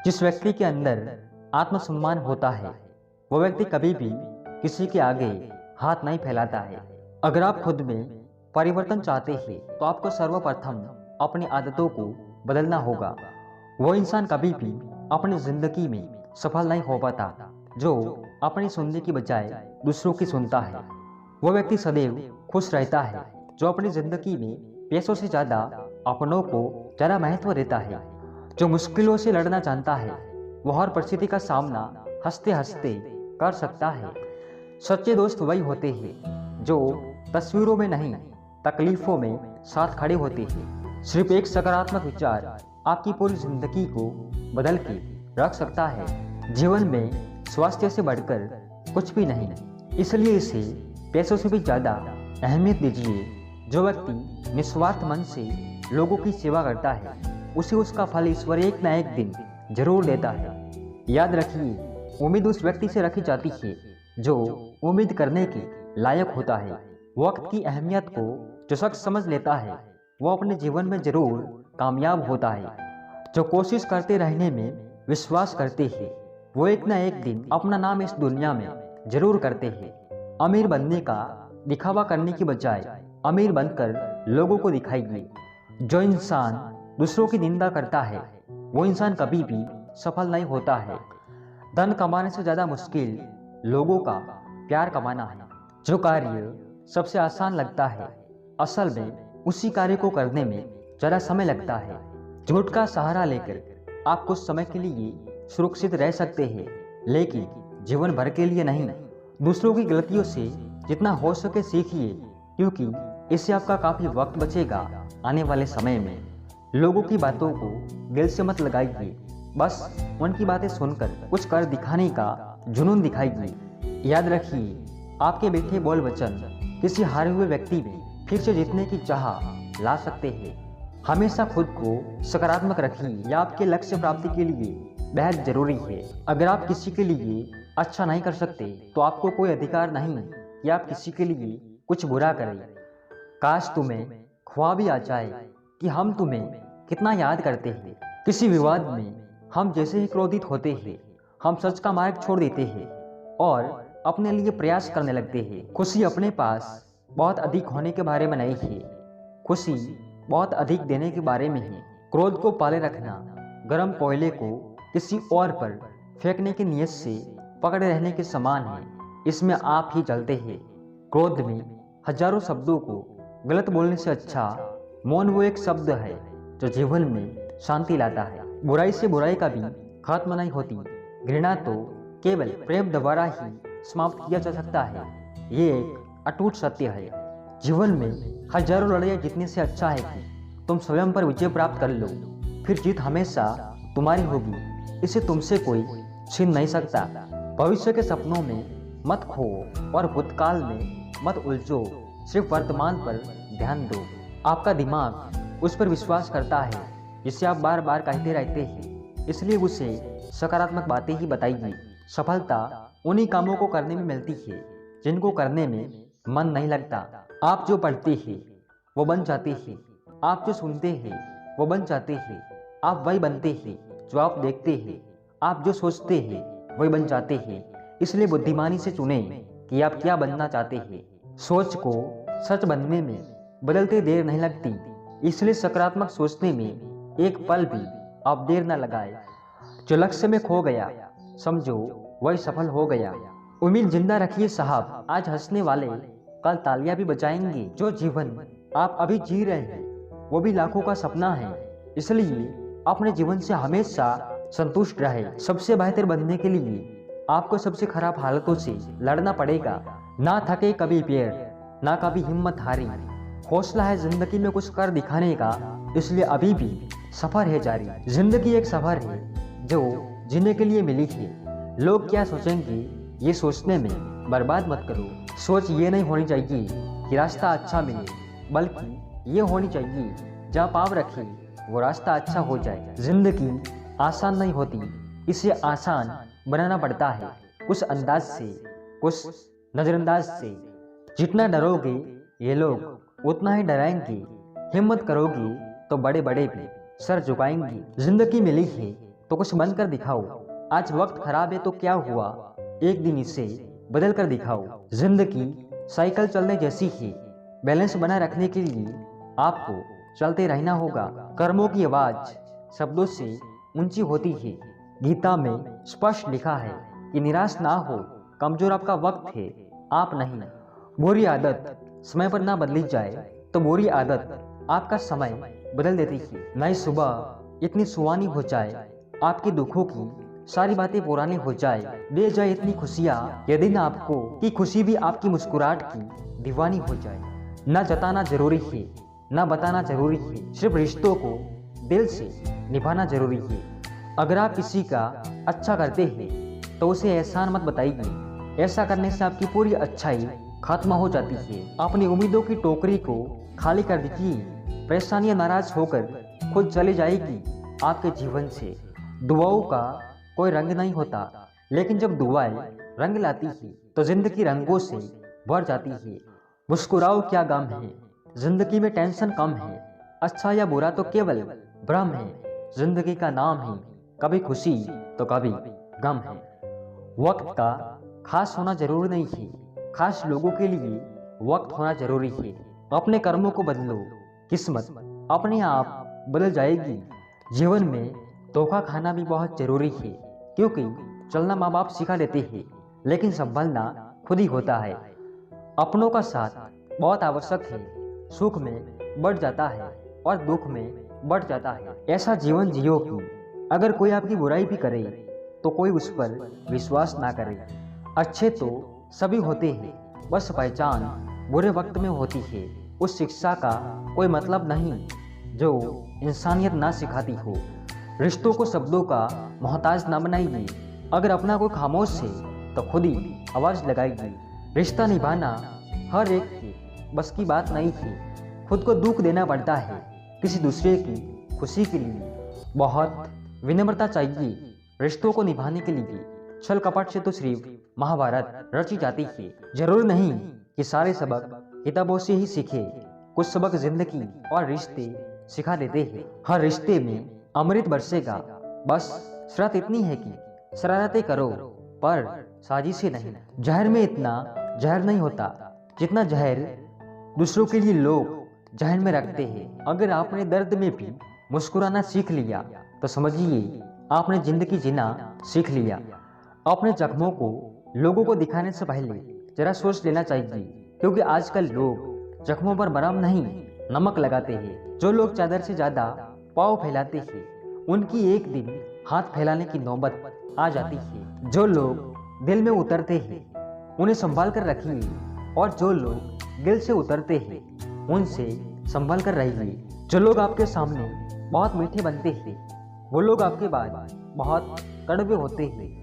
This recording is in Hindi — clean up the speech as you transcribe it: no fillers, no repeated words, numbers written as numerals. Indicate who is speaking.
Speaker 1: जिस व्यक्ति के अंदर आत्मसम्मान होता है वो व्यक्ति कभी भी किसी के आगे हाथ नहीं फैलाता है। अगर आप खुद में परिवर्तन चाहते हैं तो आपको सर्वप्रथम अपनी आदतों को बदलना होगा। वो इंसान कभी भी अपनी जिंदगी में सफल नहीं हो पाता जो अपनी सुनने की बजाय दूसरों की सुनता है। वो व्यक्ति सदैव खुश रहता है जो अपनी जिंदगी में पैसों से ज्यादा अपनों को ज्यादा महत्व देता है। जो मुश्किलों से लड़ना जानता है वो हर परिस्थिति का सामना हंसते हंसते कर सकता है। सच्चे दोस्त वही होते हैं जो तस्वीरों में नहीं तकलीफों में साथ खड़े होते हैं। सिर्फ एक सकारात्मक विचार आपकी पूरी जिंदगी को बदल के रख सकता है। जीवन में स्वास्थ्य से बढ़कर कुछ भी नहीं, इसलिए इसे पैसों से भी ज्यादा अहमियत दीजिए। जो व्यक्ति निस्वार्थ मन से लोगों की सेवा करता है उसे उसका फल ईश्वर एक न एक दिन जरूर देता है। याद रखिए, उम्मीद उस व्यक्ति से रखी जाती है जो उम्मीद करने के लायक होता है। वक्त की अहमियत को जो शख्स समझ लेता है वो अपने जीवन में जरूर कामयाब होता है। जो कोशिश करते रहने में विश्वास करते हैं वो एक न एक दिन अपना नाम इस दुनिया में जरूर करते हैं। अमीर बनने का दिखावा करने की बजाय अमीर बनकर लोगों को दिखाइए। जो इंसान दूसरों की निंदा करता है वो इंसान कभी भी सफल नहीं होता है। धन कमाने से ज्यादा मुश्किल लोगों का प्यार कमाना है। जो कार्य सबसे आसान लगता है असल में उसी कार्य को करने में ज्यादा समय लगता है। झूठ का सहारा लेकर आप कुछ समय के लिए सुरक्षित रह सकते हैं लेकिन जीवन भर के लिए नहीं। दूसरों की गलतियों से जितना हो सके सीखिए क्योंकि इससे आपका काफी वक्त बचेगा आने वाले समय में। लोगों की बातों को दिल से मत लगाइए, बस उनकी बातें सुनकर कुछ कर दिखाने का जुनून दिखाइए। याद रखिए, आपके मीठे बोल वचन किसी हारे हुए व्यक्ति में फिर से जीतने की चाह ला सकते हैं। हमेशा खुद को सकारात्मक रखिए, यह आपके लक्ष्य प्राप्ति के लिए बेहद जरूरी है। अगर आप किसी के लिए अच्छा नहीं कर सकते तो आपको कोई अधिकार नहीं कि आप किसी के लिए कुछ बुरा करें। काश तुम्हें ख्वाब ही आ जाए कि हम तुम्हें कितना याद करते हैं। किसी विवाद में हम जैसे ही क्रोधित होते हैं हम सच का मार्ग छोड़ देते हैं और अपने लिए प्रयास करने लगते हैं। खुशी अपने पास बहुत अधिक होने के बारे में नहीं है, खुशी बहुत अधिक देने के बारे में है। क्रोध को पाले रखना गर्म कोयले को किसी और पर फेंकने की नीयत से पकड़े रहने के समान है। इसमें आप ही जलते हैं। क्रोध में हजारों शब्दों को गलत बोलने से अच्छा मौन वो एक शब्द है जो जीवन में शांति लाता है। बुराई से बुराई का भी खत्म नहीं होती। घृणा तो केवल प्रेम द्वारा ही समाप्त किया जा सकता है। ये एक अटूट सत्य है। जीवन में हजारों लड़ाइयाँ जीतने से अच्छा है कि तुम स्वयं पर विजय प्राप्त कर लो, फिर जीत हमेशा तुम्हारी होगी। इसे तुमसे कोई छीन नहीं सकता। भविष्य के सपनों में मत खो और भूतकाल में मत उलझो, सिर्फ वर्तमान पर ध्यान दो। आपका दिमाग उस पर विश्वास करता है जिसे आप बार बार कहते रहते हैं, इसलिए उसे सकारात्मक बातें ही बताइए। सफलता उन्हीं कामों को करने में मिलती है जिनको करने में मन नहीं लगता। आप जो पढ़ते हैं वो बन जाते हैं, आप जो सुनते हैं वो बन जाते हैं। आप वही बनते हैं जो आप देखते हैं, आप जो सोचते हैं वही बन जाते हैं। इसलिए बुद्धिमानी से चुनें कि आप क्या बनना चाहते हैं। सोच को सच बनने में बदलते देर नहीं लगती, इसलिए सकारात्मक सोचने में एक पल भी आप देर न लगाए। जो लक्ष्य में खो गया समझो वही सफल हो गया। उम्मीद जिंदा रखिए साहब, आज हंसने वाले कल तालियां भी बजाएंगे। जो जीवन आप अभी जी रहे हैं वो भी लाखों का सपना है, इसलिए अपने जीवन से हमेशा संतुष्ट रहे। सबसे बेहतर बनने के लिए आपको सबसे खराब हालतों से लड़ना पड़ेगा। ना थके कभी पैर, ना कभी हिम्मत हारी। हौसला है जिंदगी में कुछ कर दिखाने का, इसलिए अभी भी सफर है जारी। जिंदगी एक सफर है जो जीने के लिए मिली है। लोग क्या सोचेंगे ये सोचने में बर्बाद मत करो। सोच ये नहीं होनी चाहिए कि रास्ता अच्छा मिले, बल्कि ये होनी चाहिए जहाँ पाँव रखे वो रास्ता अच्छा हो जाए। जिंदगी आसान नहीं होती, इसे आसान बनाना पड़ता है। कुछ अंदाज से, कुछ नजरअंदाज से। जितना डरोगे ये लोग उतना ही डराएंगे। हिम्मत करोगे तो बड़े बड़े भी सर झुकाएंगे। जिंदगी मिली है तो कुछ बनकर दिखाओ। आज वक्त खराब है तो क्या हुआ, एक दिन इसे बदल कर दिखाओ। जिंदगी साइकिल चलने जैसी ही, बैलेंस बनाए रखने के लिए आपको चलते रहना होगा। कर्मों की आवाज शब्दों से ऊंची होती है। गीता में स्पष्ट लिखा है कि निराश ना हो, कमजोर आपका वक्त है, आप नहीं। बुरी आदत समय पर ना बदली जाए तो बुरी आदत आपका समय बदल देती है। नई सुबह इतनी सुहानी हो जाए, आपके दुखों की सारी बातें पुरानी हो जाए, दे जाए इतनी खुशियाँ ये दिन आपको कि खुशी भी आपकी मुस्कुराहट की दीवानी हो जाए। ना जताना जरूरी है, ना बताना जरूरी है, सिर्फ रिश्तों को दिल से निभाना जरूरी है। अगर आप किसी का अच्छा करते हैं तो उसे एहसान मत बताइए, ऐसा करने से आपकी पूरी अच्छाई खत्म हो जाती है। अपनी उम्मीदों की टोकरी को खाली कर दीजिए, परेशानियां नाराज होकर खुद चली जाएगी आपके जीवन से। दुआओं का कोई रंग नहीं होता, लेकिन जब दुआएं रंग लाती है तो जिंदगी रंगों से भर जाती है। मुस्कुराओ क्या गम है, जिंदगी में टेंशन कम है, अच्छा या बुरा तो केवल भ्रम है। जिंदगी का नाम है कभी खुशी तो कभी गम है। वक्त का खास होना जरूरी नहीं है, खास लोगों के लिए वक्त होना जरूरी है। अपने कर्मों को बदलो, किस्मत अपने आप बदल जाएगी। जीवन में धोखा खाना भी बहुत जरूरी है, क्योंकि चलना माँ बाप सिखा देते हैं, लेकिन संभलना खुद ही होता है। अपनों का साथ बहुत आवश्यक है, सुख में बढ़ जाता है और दुख में बढ़ जाता है। ऐसा जीवन जियो कि अगर कोई आपकी बुराई भी करे तो कोई उस पर विश्वास ना करे। अच्छे तो सभी होते हैं, बस पहचान बुरे वक्त में होती है। उस शिक्षा का कोई मतलब नहीं जो इंसानियत ना सिखाती हो। रिश्तों को शब्दों का मोहताज न बनाइए, अगर अपना कोई खामोश है तो खुद ही आवाज लगाइए। रिश्ता निभाना हर एक की बस की बात नहीं है, खुद को दुख देना पड़ता है किसी दूसरे की खुशी के लिए। बहुत विनम्रता चाहिए रिश्तों को निभाने के लिए। छल कपट से तो सिर्फ महाभारत रची जाती है। जरूर नहीं कि सारे सबक किताबों से ही सीखे, कुछ सबक जिंदगी और रिश्ते सिखा देते हैं। हर रिश्ते में अमृत बरसेगा, बस शर्त इतनी है कि शरारतें करो पर साजिशें नहीं। जहर में इतना जहर नहीं होता जितना जहर दूसरों के लिए लोग जहन में रखते हैं। अगर आपने दर्द में भी मुस्कुराना सीख लिया तो समझिए आपने जिंदगी जीना सीख लिया। अपने जख्मों को लोगों को दिखाने से पहले जरा सोच लेना चाहिए, क्योंकि आजकल लोग जख्मों पर मरहम नहीं नमक लगाते हैं। जो लोग चादर से ज्यादा पाँव फैलाते हैं उनकी एक दिन हाथ फैलाने की नौबत आ जाती है। जो लोग दिल में उतरते हैं उन्हें संभाल कर रखिए, और जो लोग दिल से उतरते हैं उनसे संभल कर रहिए। जो लोग आपके सामने बहुत मीठे बनते हैं वो लोग आपके बाद बहुत कड़वे होते हैं।